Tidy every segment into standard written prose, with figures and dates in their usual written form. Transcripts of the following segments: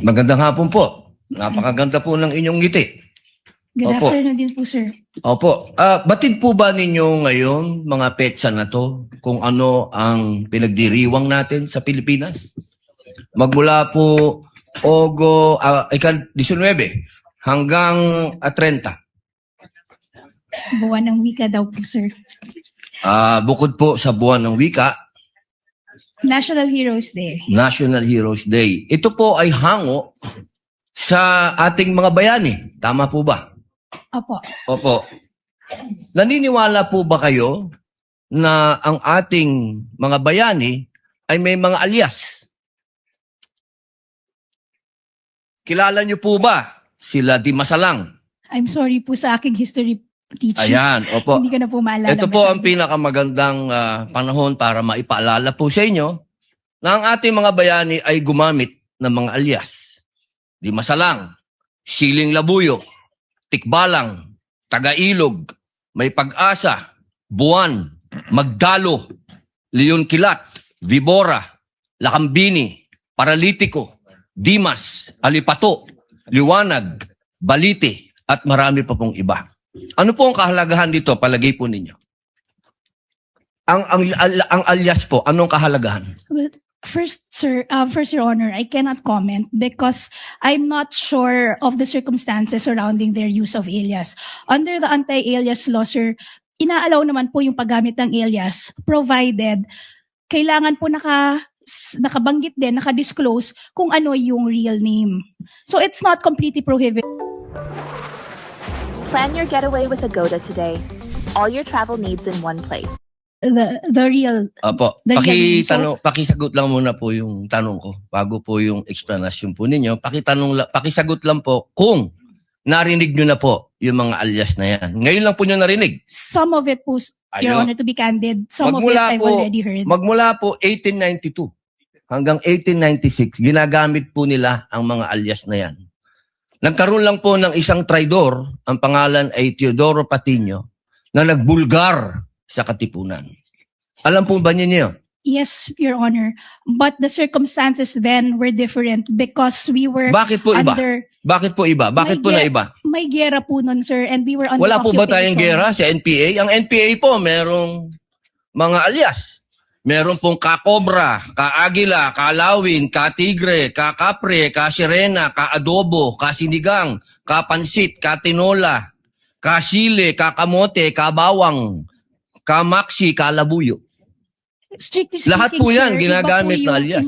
Magandang hapon po. Napakaganda po ng inyong ngiti. Good Opo. afternoon din po, sir. Opo. Batid po ba ninyo ngayon, mga petsa na to, kung ano ang pinagdiriwang natin sa Pilipinas? Magmula po 19 hanggang 30. Buwan ng wika daw po, sir. Bukod po sa buwan ng wika, National Heroes Day. National Heroes Day. Ito po ay hango sa ating mga bayani. Tama po ba? Opo. Opo. Naniniwala po ba kayo na ang ating mga bayani ay may mga alias? Kilala niyo po ba sila Di Masalang? I'm sorry po sa aking history teacher. Ayan, opo. Hindi ko na po maalala. Ito po ang masyado. pinakamagandang panahon para maipaalala po sa inyo na ang ating mga bayani ay gumamit ng mga alias. Di Masalang, Siling Labuyo, Tikbalang, Tagailog, May Pag-asa, Buwan, Magdalo, Leon Kilat, Vibora, Lakambini, Paralitiko, Dimas, Alipato, Liwanag, Balite, at marami pa pong iba. Ano po ang kahalagahan dito, palagay po ninyo? Ang alias po, anong kahalagahan? But first, sir, Your Honor, I cannot comment because I'm not sure of the circumstances surrounding their use of alias. Under the anti-alias law, sir, inaalaw naman po yung paggamit ng alias provided kailangan po nakabanggit din, nakadisclose kung ano yung real name. So it's not completely prohibited. Plan your getaway with Agoda today. All your travel needs in one place. The real. Opo. The real name. Pakisagot lang muna po yung tanong ko bago po yung explanation po ninyo. Pakisagot lang po kung narinig nyo na po yung mga alias na yan. Ngayon lang po nyo narinig. Some of it po, Your Ayun. Honor, to be candid, some of it I've already heard. Magmula po 1892 hanggang 1896, ginagamit po nila ang mga alias na yan. Nagkaroon lang po ng isang traidor, ang pangalan ay Teodoro Patino, na nagbulgar sa Katipunan. Alam po ba niyo yun? Yes, Your Honor. But the circumstances then were different because we were Bakit po iba? under... Bakit po iba? Bakit po na iba? May gera po nun, sir, and we were under Wala po ba tayong occupation. gera sa NPA? Ang NPA po, merong mga alias. Meron pong ka-Cobra, ka-Agila, ka-Lawin, ka-Tigre, ka-Kapre, ka-Sirena, ka-Adobo, ka-Sinigang, ka-Pansit, ka-Tinola, ka-Sile, ka-Kamote, ka-Bawang, ka-Maxi, ka-Labuyo. Strictly speaking, Lahat po yan, sir, ginagamit iba po na yung alias.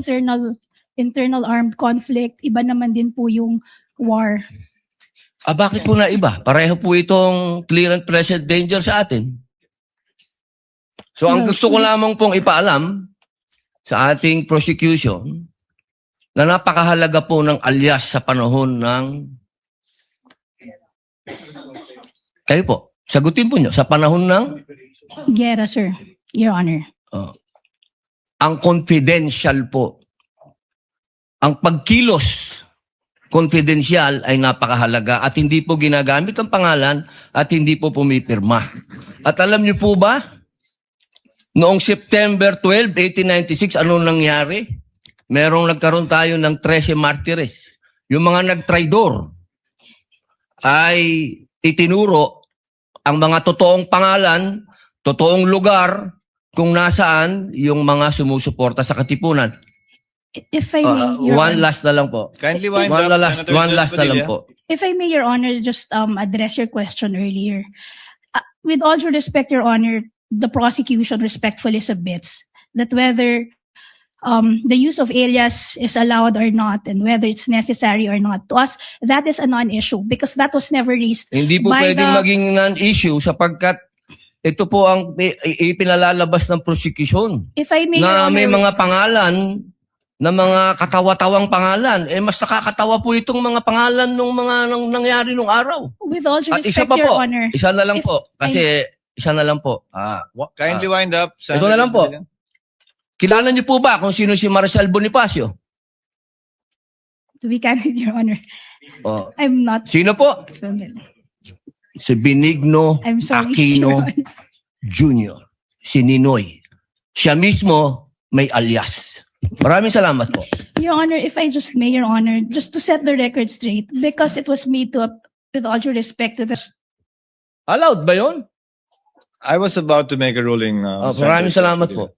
internal armed conflict, iba naman din po yung war. Bakit po na iba? Pareho po itong clear and present danger sa atin. So, ang Well, gusto ko lamang pong ipaalam sa ating prosecution na napakahalaga po ng alias sa panahon ng... Kayo po, sagutin po nyo. Sa panahon ng... Gera, sir, Your Honor. Ang confidential po. Ang pagkilos confidential ay napakahalaga at hindi po ginagamit ang pangalan at hindi po pumipirma. At alam niyo po ba, noong September 12, 1896, anong nangyari? Nagkaroon tayo ng 13 martires. Yung mga nagtraidor ay itinuro ang mga totoong pangalan, totoong lugar, kung nasaan yung mga sumusuporta sa Katipunan. If I may, Your One Honor. last na lang po. Kindly wind One up, last, Senator one Judge last na lang Padilla. po. If I may, Your Honor, just address your question earlier. With all due respect, Your Honor, the prosecution respectfully submits that whether the use of alias is allowed or not and whether it's necessary or not, to us, that is a non-issue because that was never raised Hindi po by pwedeng the- maging non-issue sapagkat ito po ang ipinalalabas ng prosecution If I may, Your na Honor, may mga pangalan na mga katawa-tawang pangalan. Mas nakakatawa po itong mga pangalan nung mga nangyari nung araw. with all due At isa respect, pa Your po, Honor, isa na lang if po. Kasi isa na lang po. Kindly wind up, Ito na lang po. Padilla. Kilala niyo po ba kung sino si Marcel Bonifacio? to be candid, Your Honor, Oh. I'm not Sino po? familiar. Si Benigno I'm sorry, Aquino Your Honor. Jr. Si Ninoy. Siya mismo may alias. Maraming salamat po. Your Honor, if I just may, Your Honor, just to set the record straight, because it was made to, with all due respect to the Allowed ba yun? I was about to make a ruling. Maraming Senator salamat Padilla. po.